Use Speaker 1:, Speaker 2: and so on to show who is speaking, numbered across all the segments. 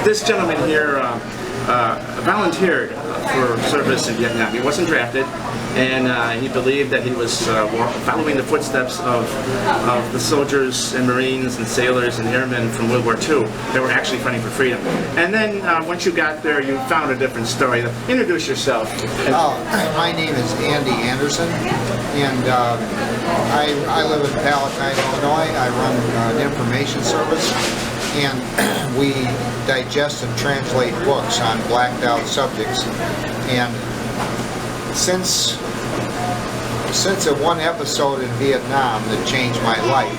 Speaker 1: This gentleman here volunteered for service in Vietnam. He wasn't drafted, and he believed that he was following the footsteps of the soldiers and Marines and sailors and airmen from World War II that were actually fighting for freedom. And then once you got there, you found a different story. Introduce yourself.
Speaker 2: My name is Andy Anderson, and I live in Palatine, Illinois. I run an information service, and we digest and translate books on blacked out subjects. And since a one episode in Vietnam that changed my life,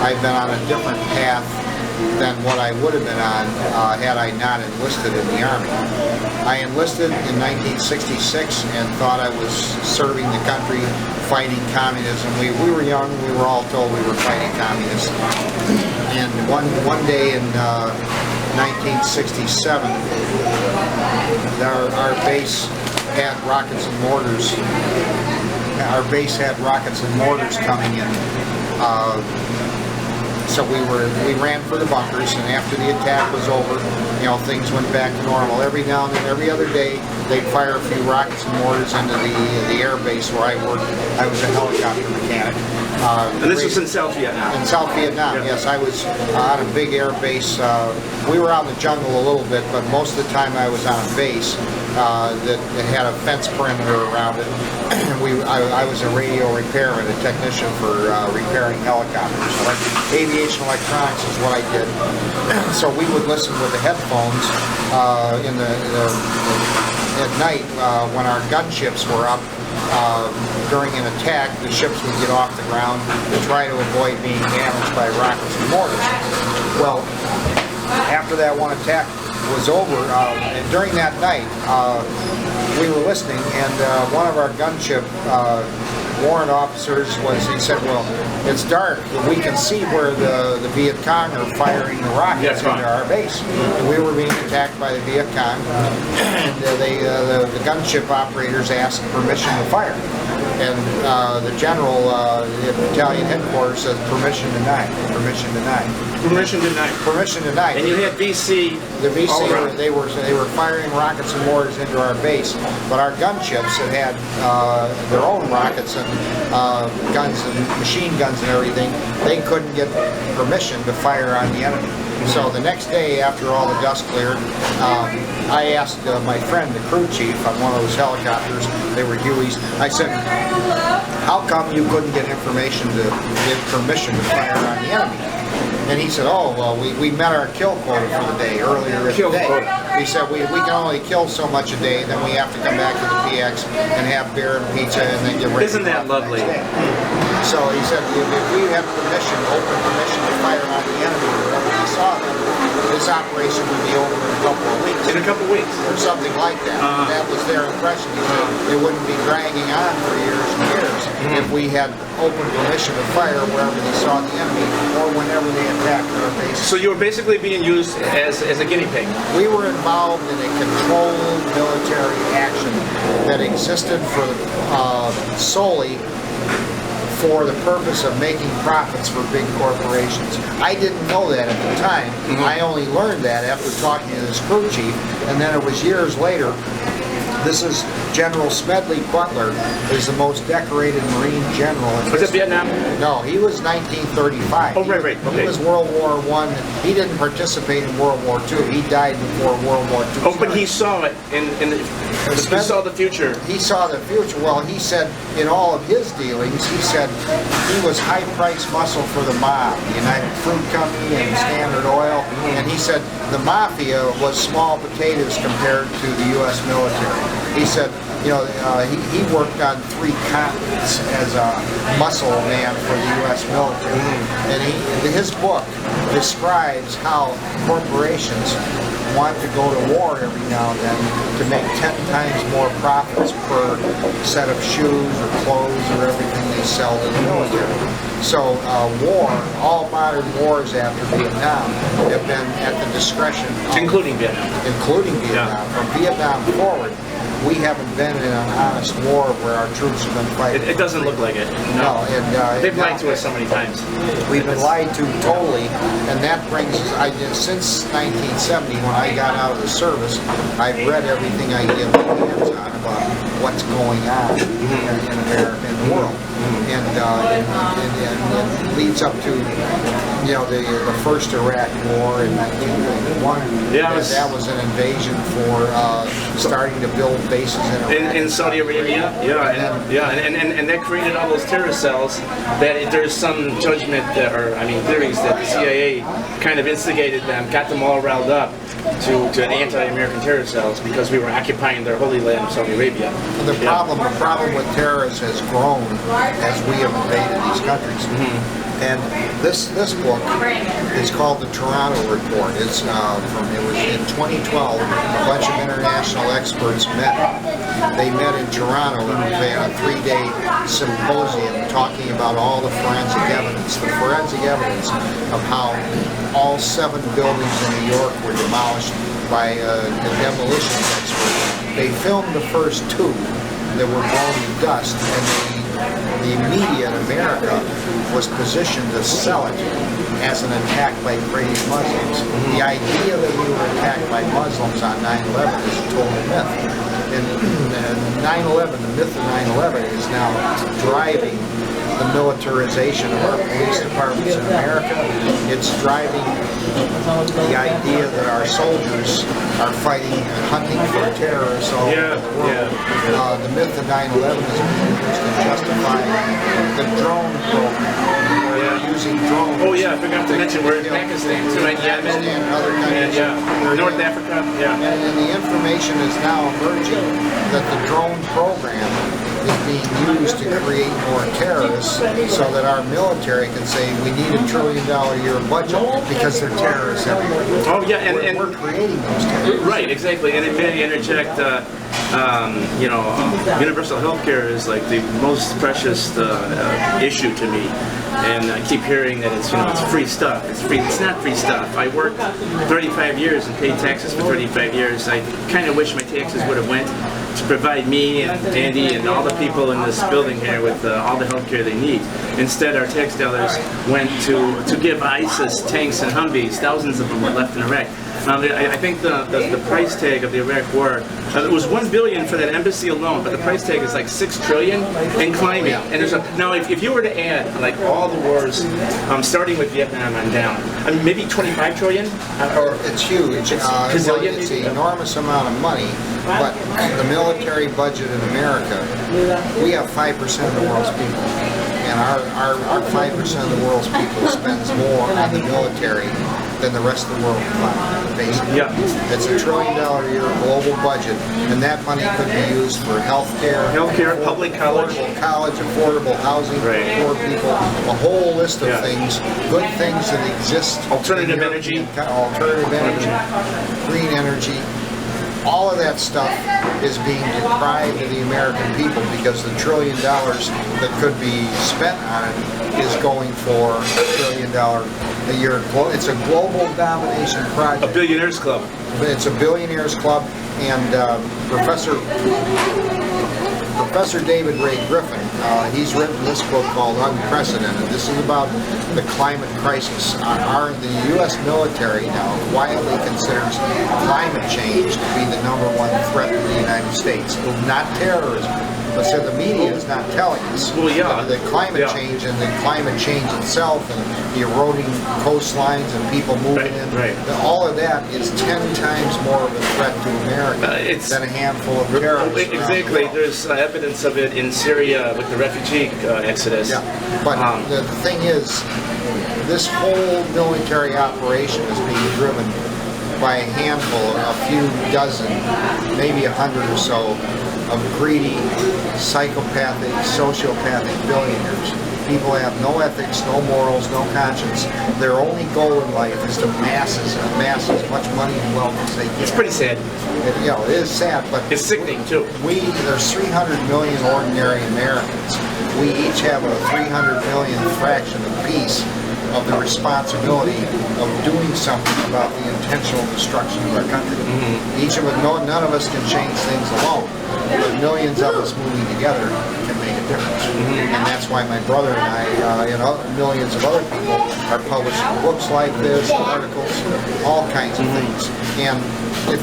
Speaker 2: I've been on a different path than what I would have been on had I not enlisted in the Army. I enlisted in 1966 and thought I was serving the country, fighting communism. We were young, we were all told we were fighting communists. And one day in 1967, our base had rockets and mortars. Our base had rockets and mortars coming in. So we ran for the bunkers, and after the attack was over, things went back to normal. Every now and then, every other day, they'd fire a few rockets and mortars into the air base where I worked. I was a helicopter mechanic.
Speaker 1: And this was in South Vietnam?
Speaker 2: In South Vietnam, yeah. Yes. I was on a big air base. We were out in the jungle a little bit, but most of the time I was on a base that had a fence perimeter around it. I was a radio repair and a technician for repairing helicopters. Aviation electronics is what I did. So we would listen with the headphones at night when our gunships were up. During an attack, the ships would get off the ground to try to avoid being damaged by rockets and mortars. Well, after that one attack was over, and during that night, we were listening, and one of our gunship warrant officers he said, well, it's dark, but we can see where the Viet Cong are firing the rockets into our base. And we were being attacked by the Viet Cong, and the gunship operators asked permission to fire. And the general at battalion headquarters says permission denied, permission denied.
Speaker 1: Permission denied.
Speaker 2: Permission denied.
Speaker 1: And you had VC.
Speaker 2: The VC, they were firing rockets and mortars into our base, but our gunships that had their own rockets and guns and machine guns and everything, they couldn't get permission to fire on the enemy. So the next day, after all the dust cleared, I asked my friend, the crew chief on one of those helicopters, they were Hueys, I said, how come you couldn't get information to get permission to fire on the enemy? And he said, oh, well, we met our kill quota for the day earlier in the day. He said, we can only kill so much a day, then we have to come back to the PX and have beer and pizza and then get ready.
Speaker 1: Isn't that lovely?
Speaker 2: So he said, if we had permission, open permission to fire on the enemy, whenever we saw them, this operation would be over in a couple of weeks.
Speaker 1: In a couple of weeks?
Speaker 2: Or something like that. That was their impression. He said it wouldn't be dragging on for years and years if we had open permission to fire wherever they saw the enemy or whenever they attacked our base.
Speaker 1: So you were basically being used as a guinea pig?
Speaker 2: We were involved in a controlled military action that existed for solely for the purpose of making profits for big corporations. I didn't know that at the time. I only learned that after talking to this crew chief, and then it was years later. This is General Smedley Butler, is the most decorated Marine general.
Speaker 1: Was it Vietnam?
Speaker 2: No, he was 1935.
Speaker 1: Oh, right. Okay.
Speaker 2: He was World War I. He didn't participate in World War II. He died before World War II.
Speaker 1: Oh, but he saw it he saw the future.
Speaker 2: He saw the future. Well, he said in all of his dealings, he said he was high-priced muscle for the mob, the United Fruit Company and Standard Oil, and he said the mafia was small potatoes compared to the U.S. military. He said, he worked on 3 continents as a muscle man for the U.S. military. And his book describes how corporations want to go to war every now and then to make 10 times more profits per set of shoes or clothes or everything they sell to the military. So war, all modern wars after Vietnam have been at the discretion of,
Speaker 1: including Vietnam.
Speaker 2: Including Vietnam. From Vietnam forward, we haven't been in an honest war where our troops have been fighting.
Speaker 1: It doesn't look like it.
Speaker 2: No, and
Speaker 1: They've lied to us so many times.
Speaker 2: We've been lied to totally, and that brings us, since 1970, when I got out of the service, I've read everything I get my hands on about what's going on in America and the world. And it leads up to, you know, the first Iraq War in 1991.
Speaker 1: Yeah,
Speaker 2: that was an invasion for starting to build bases
Speaker 1: in Saudi Arabia. And that created all those terrorist cells. That there's some judgment, theories that the CIA kind of instigated them, got them all riled up to anti-American terror cells because we were occupying their holy land of Saudi Arabia.
Speaker 2: The problem with terrorists has grown as we have invaded these countries. And this book is called the Toronto Report. It was in 2012. A bunch of international experts met. They met in Toronto and they had a 3-day symposium talking about all the forensic evidence of how all 7 buildings in New York were demolished by the demolition experts. They filmed the first 2 that were blown to dust, and the media in America was positioned to sell it as an attack by crazy Muslims. The idea that we were attacked by Muslims on 9/11 is a total myth. And 9/11, the myth of 9/11 is now driving the militarization of our police departments in America. It's driving the idea that our soldiers are fighting and hunting for terrorists all over the world. The myth of 9/11 is being used to justify the drone program. Using drones.
Speaker 1: Oh yeah, I forgot to mention we're in Pakistan too, and Yemen,
Speaker 2: and other countries.
Speaker 1: North Africa.
Speaker 2: And the information is now emerging that the drone program is being used to create more terrorists so that our military can say we need $1 trillion a year budget because they're terrorists everywhere.
Speaker 1: Oh yeah, and
Speaker 2: we're creating those terrorists.
Speaker 1: Right, exactly. And it may interject, universal health care is like the most precious issue to me. And I keep hearing that it's free stuff. It's free. It's not free stuff. I worked 35 years and paid taxes for 35 years. I kind of wish my taxes would have went to provide me and Andy and all the people in this building here with all the health care they need. Instead, our tax dollars went to give ISIS tanks and Humvees. Thousands of them were left in Iraq. I think the price tag of the Iraq War, it was $1 billion for that embassy alone, but the price tag is like $6 trillion and climbing. And now, if you were to add like all the wars, starting with Vietnam on down, maybe 25 trillion.
Speaker 2: It's huge. It's an enormous amount of money. But the military budget in America, we have 5% of the world's people. And our 5% of the world's people spends more on the military than the rest of the world combined, basically. It's $1 trillion a year global budget, and that money could be used for health care,
Speaker 1: public college,
Speaker 2: affordable housing for poor people, a whole list of things, good things that exist.
Speaker 1: Alternative energy,
Speaker 2: green energy. All of that stuff is being deprived of the American people because the $1 trillion that could be spent on it is going for $1 trillion a year. It's a global domination project.
Speaker 1: A billionaires club.
Speaker 2: It's a billionaires club, and Professor David Ray Griffin, he's written this book called Unprecedented. This is about the climate crisis. The U.S. military now quietly considers climate change to be the #1 threat to the United States. Not terrorism, but so the media is not telling us.
Speaker 1: Well, yeah.
Speaker 2: The climate change and the climate change itself and the eroding coastlines and people moving in, all of that is 10 times more of a threat to America than a handful of terrorists.
Speaker 1: Exactly. There's evidence of it in Syria with the refugee exodus.
Speaker 2: But the thing is, this whole military operation is being driven by a handful, a few dozen, maybe 100 or so, of greedy, psychopathic, sociopathic billionaires. People have no ethics, no morals, no conscience. Their only goal in life is to amass as much money and wealth as they can.
Speaker 1: It's pretty sad.
Speaker 2: It is sad, but
Speaker 1: it's sickening too.
Speaker 2: There's 300 million ordinary Americans. We each have a 300 million fraction of piece of the responsibility of doing something about the intentional destruction of our country. Each of us, none of us can change things alone, but millions of us moving together can make a difference. And that's why my brother and I, and millions of other people, are publishing books like this, articles, all kinds of things. And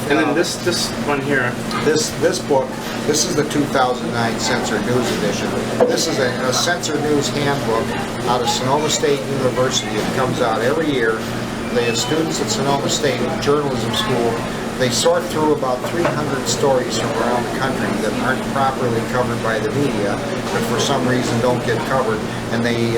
Speaker 1: then this one here.
Speaker 2: This book, this is the 2009 Censored News edition. This is a Censored News handbook out of Sonoma State University. It comes out every year. The students at Sonoma State Journalism School, they sort through about 300 stories from around the country that aren't properly covered by the media, but for some reason don't get covered, and they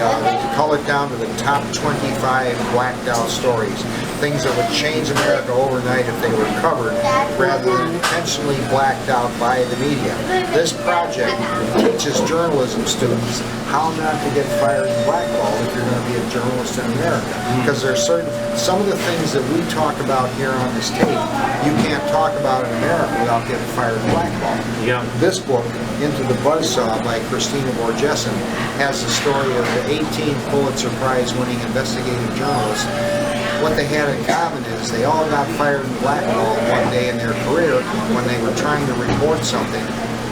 Speaker 2: cull it down to the top 25 blacked out stories, things that would change America overnight if they were covered, rather than intentionally blacked out by the media. This project teaches journalism students how not to get fired and blackballed if you're going to be a journalist in America. Because there's some of the things that we talk about here on this tape, you can't talk about in America without getting fired and blackballed.
Speaker 1: Yeah.
Speaker 2: This book, Into the Buzzsaw by Christina Borgeson, has the story of the 18 Pulitzer Prize winning investigative journalists. What they had in common is they all got fired and blackballed one day in their career when they were trying to report something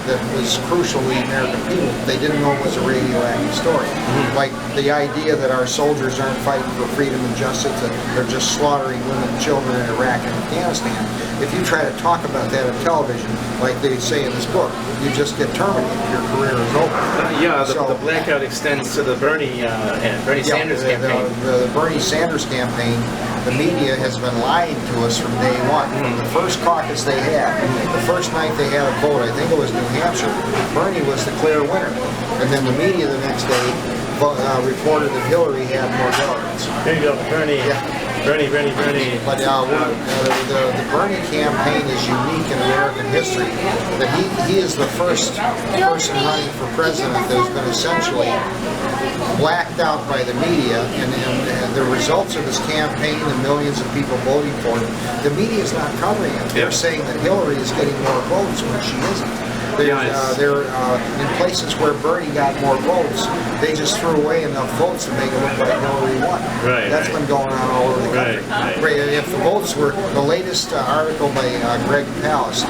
Speaker 2: that was crucial to the American people. They didn't know it was a radioactive story. Like the idea that our soldiers aren't fighting for freedom and justice, that they're just slaughtering women and children in Iraq and Afghanistan. If you try to talk about that on television, like they say in this book, you just get terminated. Your career is over.
Speaker 1: The blackout extends to the Bernie Sanders campaign.
Speaker 2: The Bernie Sanders campaign, the media has been lying to us from day one. From the first caucus they had, the first night they had a vote, I think it was New Hampshire, Bernie was the clear winner. And then the media the next day reported that Hillary had more delegates.
Speaker 1: There you go, Bernie.
Speaker 2: Yeah.
Speaker 1: Bernie.
Speaker 2: But the Bernie campaign is unique in American history. That he is the first person running for president that has been essentially blacked out by the media, and the results of his campaign, the millions of people voting for him, the media is not covering it. They're saying that Hillary is getting more votes when she isn't. They're in places where Bernie got more votes, they just threw away enough votes to make it look like Hillary won. That's been going on all over the country. If the votes were, the latest article by Greg Palast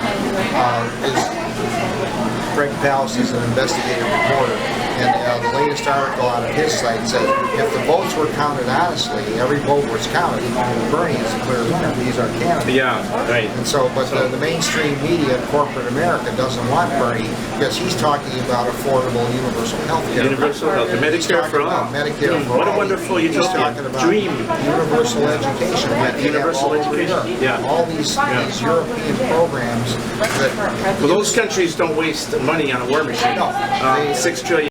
Speaker 2: is an investigative reporter, and the latest article out of his site said if the votes were counted honestly, every vote was counted, Bernie is a clear winner. He's our candidate. And so, but the mainstream media, corporate America, doesn't want Bernie because he's talking about affordable universal health care.
Speaker 1: Universal health care, Medicare for all.
Speaker 2: Medicare for all.
Speaker 1: What a wonderful utopia.
Speaker 2: He's talking about
Speaker 1: dream.
Speaker 2: Universal education.
Speaker 1: Universal education.
Speaker 2: All these European programs that...
Speaker 1: Well, those countries don't waste money on a war machine.
Speaker 2: No.
Speaker 1: $6 trillion.